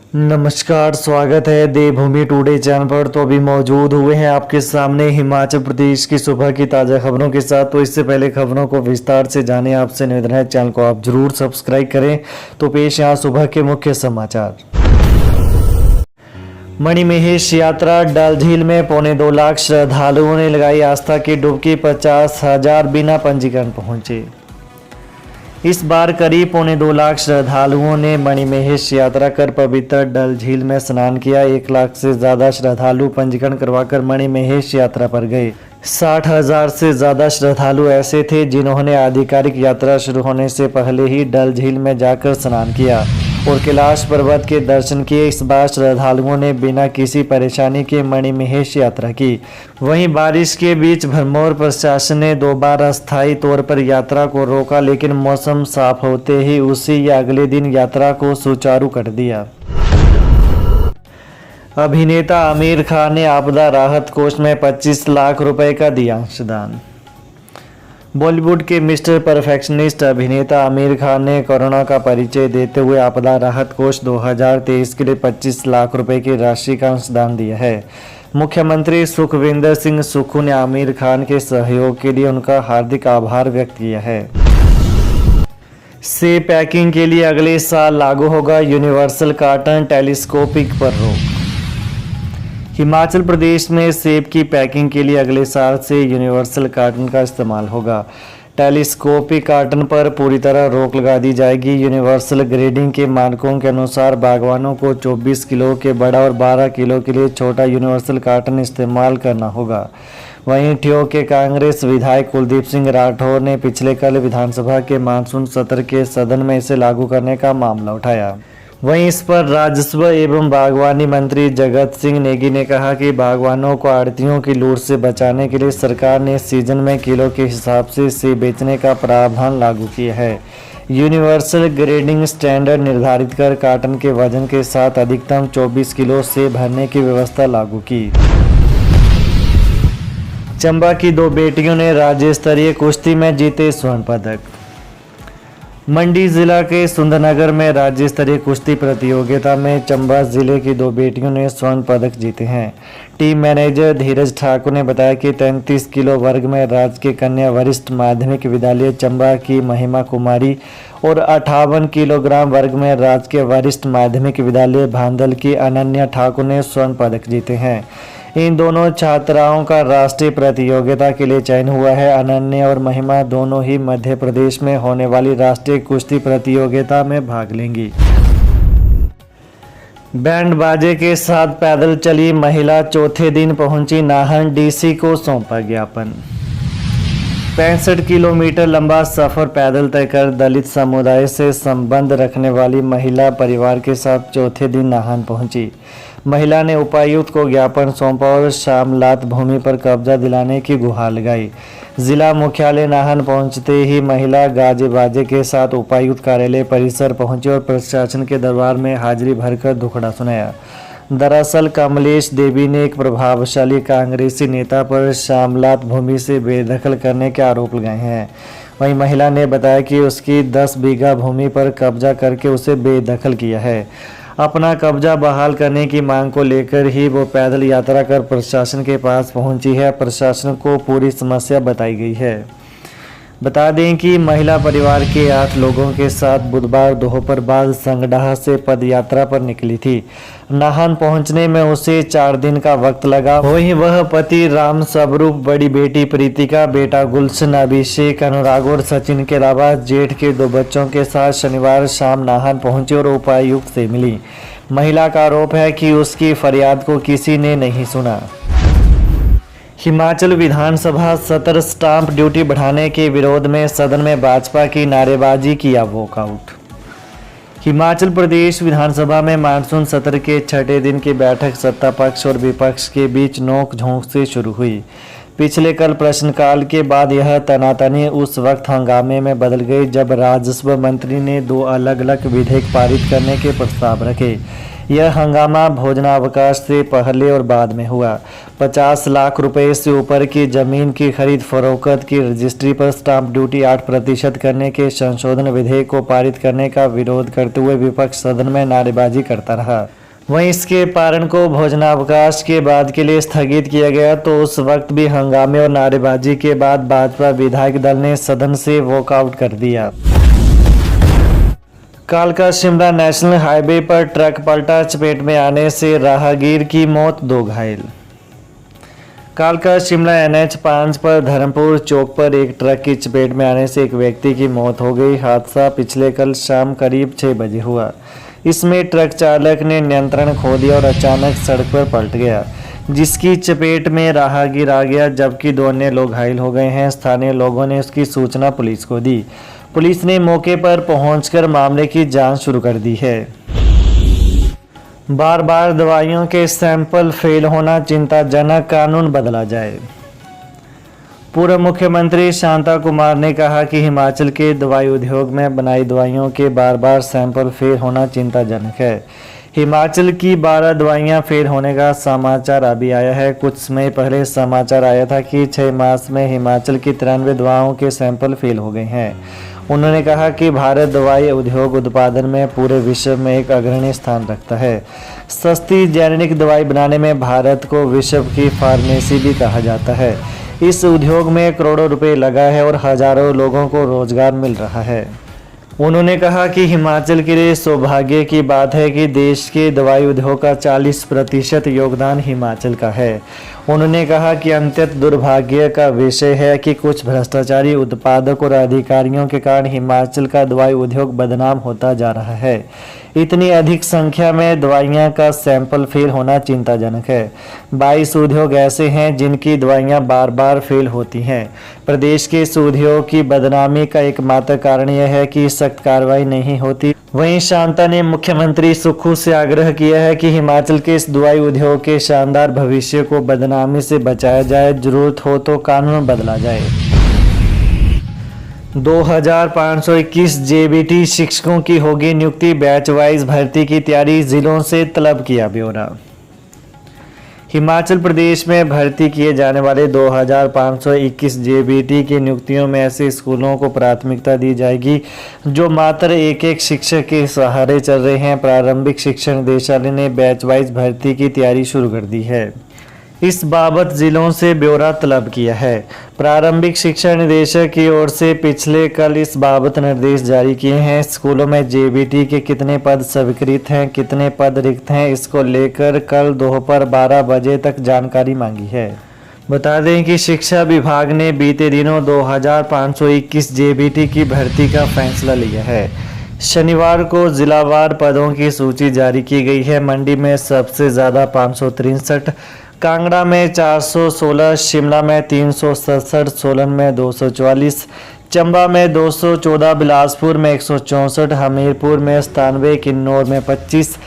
नमस्कार, स्वागत है देवभूमि टुडे चैनल पर। तो अभी मौजूद हुए हैं आपके सामने हिमाचल प्रदेश की सुबह की ताज़ा खबरों के साथ। तो इससे पहले खबरों को विस्तार से जाने आपसे निवेदन है, चैनल को आप जरूर सब्सक्राइब करें। तो पेश यहाँ सुबह के मुख्य समाचार। मणिमहेश यात्रा डल झील में 2.25 लाख श्रद्धालुओं ने लगाई आस्था की डुबकी। 50,000 बिना पंजीकरण पहुंचे। इस बार करीब 2.25 लाख श्रद्धालुओं ने मणिमहेश यात्रा कर पवित्र डल झील में स्नान किया। 1 लाख से ज्यादा श्रद्धालु पंजीकरण करवाकर मणिमहेश यात्रा पर गए। 60,000 से ज्यादा श्रद्धालु ऐसे थे जिन्होंने आधिकारिक यात्रा शुरू होने से पहले ही डल झील में जाकर स्नान किया और कैलाश पर्वत के दर्शन किए। इस बार श्रद्धालुओं ने बिना किसी परेशानी के मणिमहेश यात्रा की। वहीं बारिश के बीच भरमौर प्रशासन ने 2 बार अस्थायी तौर पर यात्रा को रोका, लेकिन मौसम साफ होते ही उसी या अगले दिन यात्रा को सुचारू कर दिया। अभिनेता आमिर खान ने आपदा राहत कोष में 25 लाख रुपए का दिया अंशदान। बॉलीवुड के मिस्टर परफेक्शनिस्ट अभिनेता आमिर खान ने कोरोना का परिचय देते हुए आपदा राहत कोष 2023 के लिए 25 लाख रुपए की राशि का अंशदान दिया है। मुख्यमंत्री सुखविंदर सिंह सुक्खू ने आमिर खान के सहयोग के लिए उनका हार्दिक आभार व्यक्त किया है। सेब पैकिंग के लिए अगले साल लागू होगा यूनिवर्सल कार्टन टेलीस्कोपिक पर रोक। हिमाचल प्रदेश में सेब की पैकिंग के लिए अगले साल से यूनिवर्सल कार्टन का इस्तेमाल होगा। टेलीस्कोपिक कार्टन पर पूरी तरह रोक लगा दी जाएगी। यूनिवर्सल ग्रेडिंग के मानकों के अनुसार बागवानों को 24 किलो के बड़ा और 12 किलो के लिए छोटा यूनिवर्सल कार्टन इस्तेमाल करना होगा। वहीं ठियोग के कांग्रेस विधायक कुलदीप सिंह राठौर ने पिछले कल विधानसभा के मानसून सत्र के सदन में इसे लागू करने का मामला उठाया। वहीं इस पर राजस्व एवं बागवानी मंत्री जगत सिंह नेगी ने कहा कि बागवानों को आड़तियों की लूट से बचाने के लिए सरकार ने सीजन में किलो के हिसाब से सेब बेचने का प्रावधान लागू किया है। यूनिवर्सल ग्रेडिंग स्टैंडर्ड निर्धारित कर कार्टन के वजन के साथ अधिकतम 24 किलो सेब भरने की व्यवस्था लागू की। चंबा की 2 बेटियों ने राज्य स्तरीय कुश्ती में जीते स्वर्ण पदक। मंडी जिला के सुंदरनगर में राज्य स्तरीय कुश्ती प्रतियोगिता में चंबा जिले की 2 बेटियों ने स्वर्ण पदक जीते हैं। टीम मैनेजर धीरज ठाकुर ने बताया कि 33 किलो वर्ग में राज्य के कन्या वरिष्ठ माध्यमिक विद्यालय चंबा की महिमा कुमारी और 58 किलोग्राम वर्ग में राज्य के वरिष्ठ माध्यमिक विद्यालय भांदल की अनन्या ठाकुर ने स्वर्ण पदक जीते हैं। इन दोनों छात्राओं का राष्ट्रीय प्रतियोगिता के लिए चयन हुआ है। अनन्या और महिमा दोनों ही मध्य प्रदेश में होने वाली राष्ट्रीय कुश्ती प्रतियोगिता में भाग लेंगी। बैंड बाजे के साथ पैदल चली महिला चौथे दिन पहुंची नाहन, डीसी को सौंपा ज्ञापन। 65 किलोमीटर लंबा सफर पैदल तय कर दलित समुदाय से संबंध रखने वाली महिला परिवार के साथ चौथे दिन नाहन पहुंची। महिला ने उपायुक्त को ज्ञापन सौंपा और शामलात भूमि पर कब्जा दिलाने की गुहार लगाई। जिला मुख्यालय नाहन पहुंचते ही महिला गाजे बाजे के साथ उपायुक्त कार्यालय परिसर पहुंची और प्रशासन के दरबार में हाजिरी भरकर दुखड़ा सुनाया। दरअसल कमलेश देवी ने एक प्रभावशाली कांग्रेसी नेता पर शामलात भूमि से बेदखल करने के आरोप लगाए हैं। वहीं महिला ने बताया कि उसकी 10 बीघा भूमि पर कब्जा करके उसे बेदखल किया है। अपना कब्जा बहाल करने की मांग को लेकर ही वो पैदल यात्रा कर प्रशासन के पास पहुंची है। प्रशासन को पूरी समस्या बताई गई है। बता दें कि महिला परिवार के 8 लोगों के साथ बुधवार दोपहर बाद संगडाह से पद यात्रा पर निकली थी। नाहन पहुंचने में उसे 4 दिन का वक्त लगा। वहीं वह पति राम स्वरूप, बड़ी बेटी प्रीतिका, बेटा गुलशन, अभिषेक, अनुराग और सचिन के अलावा जेठ के 2 बच्चों के साथ शनिवार शाम नाहन पहुंची और उपायुक्त से मिली। महिला का आरोप है कि उसकी फरियाद को किसी ने नहीं सुना। हिमाचल विधानसभा सत्र स्टाम्प ड्यूटी बढ़ाने के विरोध में सदन में भाजपा की नारेबाजी किया वॉकआउट। हिमाचल प्रदेश विधानसभा में मानसून सत्र के 6ठे दिन की बैठक सत्ता पक्ष और विपक्ष के बीच नोक झोंक से शुरू हुई। पिछले कल प्रश्नकाल के बाद यह तनातनी उस वक्त हंगामे में बदल गई जब राजस्व मंत्री ने 2 अलग-अलग विधेयक पारित करने के प्रस्ताव रखे। यह हंगामा भोजनावकाश से पहले और बाद में हुआ। 50 लाख रुपए से ऊपर की जमीन की खरीद फरोख्त की रजिस्ट्री पर स्टाम्प ड्यूटी 8% करने के संशोधन विधेयक को पारित करने का विरोध करते हुए विपक्ष सदन में नारेबाजी करता रहा। वहीं इसके पारण को भोजनावकाश के बाद के लिए स्थगित किया गया तो उस वक्त भी हंगामे और नारेबाजी के बाद भाजपा विधायक दल ने सदन से वॉकआउट कर दिया। कालका शिमला नेशनल हाईवे पर ट्रक पलटा, चपेट में आने से राहगीर की मौत, 2 घायल। कालका शिमला NH 5 पर धर्मपुर चौक पर एक ट्रक की चपेट में आने से एक व्यक्ति की मौत हो गई। हादसा पिछले कल शाम करीब 6 बजे हुआ। इसमें ट्रक चालक ने नियंत्रण खो दिया और अचानक सड़क पर पलट गया, जिसकी चपेट में राहगीर आ गया, जबकि 2 अन्य लोग घायल हो गए हैं। स्थानीय लोगों ने उसकी सूचना पुलिस को दी। पुलिस ने मौके पर पहुंचकर मामले की जांच शुरू कर दी है। बार बार दवाइयों के सैंपल फेल होना चिंताजनक, कानून बदला जाए। पूर्व मुख्यमंत्री शांता कुमार ने कहा कि हिमाचल के दवाई उद्योग में बनाई दवाइयों के बार बार सैंपल फेल होना चिंताजनक है। हिमाचल की 12 दवाइयां फेल होने का समाचार अभी आया है। कुछ समय पहले समाचार आया था कि 6 मास में हिमाचल की 93 दवाओं के सैंपल फेल हो गए हैं। उन्होंने कहा कि भारत दवाई उद्योग उत्पादन में पूरे विश्व में एक अग्रणी स्थान रखता है। सस्ती जेनेरिक दवाई बनाने में भारत को विश्व की फार्मेसी भी कहा जाता है। इस उद्योग में करोड़ों रुपए लगा है और हजारों लोगों को रोजगार मिल रहा है। उन्होंने कहा कि हिमाचल के लिए सौभाग्य की बात है कि देश के दवाई उद्योग का 40% योगदान हिमाचल का है। उन्होंने कहा कि अत्यंत दुर्भाग्य का विषय है कि कुछ भ्रष्टाचारी उत्पादक और अधिकारियों के कारण हिमाचल का दवाई उद्योग बदनाम होता जा रहा है। इतनी अधिक संख्या में दवाइयां का सैंपल फेल होना चिंताजनक है। 22 उद्योग ऐसे हैं जिनकी दवाइयां बार बार फेल होती हैं। प्रदेश के इस उद्योग की बदनामी का एकमात्र कारण यह है कि सख्त कार्रवाई नहीं होती। वहीं शांता ने मुख्यमंत्री सुक्खू से आग्रह किया है कि हिमाचल के इस दवाई उद्योग के शानदार भविष्य को बदनामी से बचाया जाए। जरूरत हो तो कानून बदला जाए। 2521 JBT शिक्षकों की होगी नियुक्ति, बैच वाइज भर्ती की तैयारी, जिलों से तलब किया ब्यौरा। हिमाचल प्रदेश में भर्ती किए जाने वाले 2521 JBT की नियुक्तियों में ऐसे स्कूलों को प्राथमिकता दी जाएगी जो मात्र एक शिक्षक के सहारे चल रहे हैं। प्रारंभिक शिक्षा निदेशालय ने बैच वाइज भर्ती की तैयारी शुरू कर दी है। इस बाबत जिलों से ब्यौरा तलब किया है। प्रारंभिक शिक्षा निदेशक की ओर से पिछले कल इस बाबत निर्देश जारी किए हैं। स्कूलों में JBT के कितने पद स्वीकृत हैं, कितने पद रिक्त हैं, इसको लेकर कल दोपहर 12 बजे तक जानकारी मांगी है। बता दें कि शिक्षा विभाग ने बीते दिनों 2521 JBT की भर्ती का फैसला लिया है। शनिवार को जिलावार पदों की सूची जारी की गई है। मंडी में सबसे ज़्यादा 563, कांगड़ा में 416, शिमला में 367, सोलन में 244, चंबा में 214, बिलासपुर में 164, हमीरपुर में 97, किन्नौर में 25,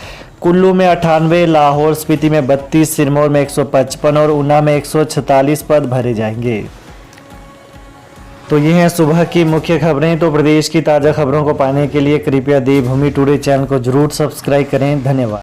कुल्लू में 98, लाहौल स्पीति में 32, सिरमौर में 155 और ऊना में 146 पद भरे जाएंगे। तो ये हैं सुबह की मुख्य खबरें। तो प्रदेश की ताज़ा खबरों को पाने के लिए कृपया देवभूमि टुडे चैनल को जरूर सब्सक्राइब करें। धन्यवाद।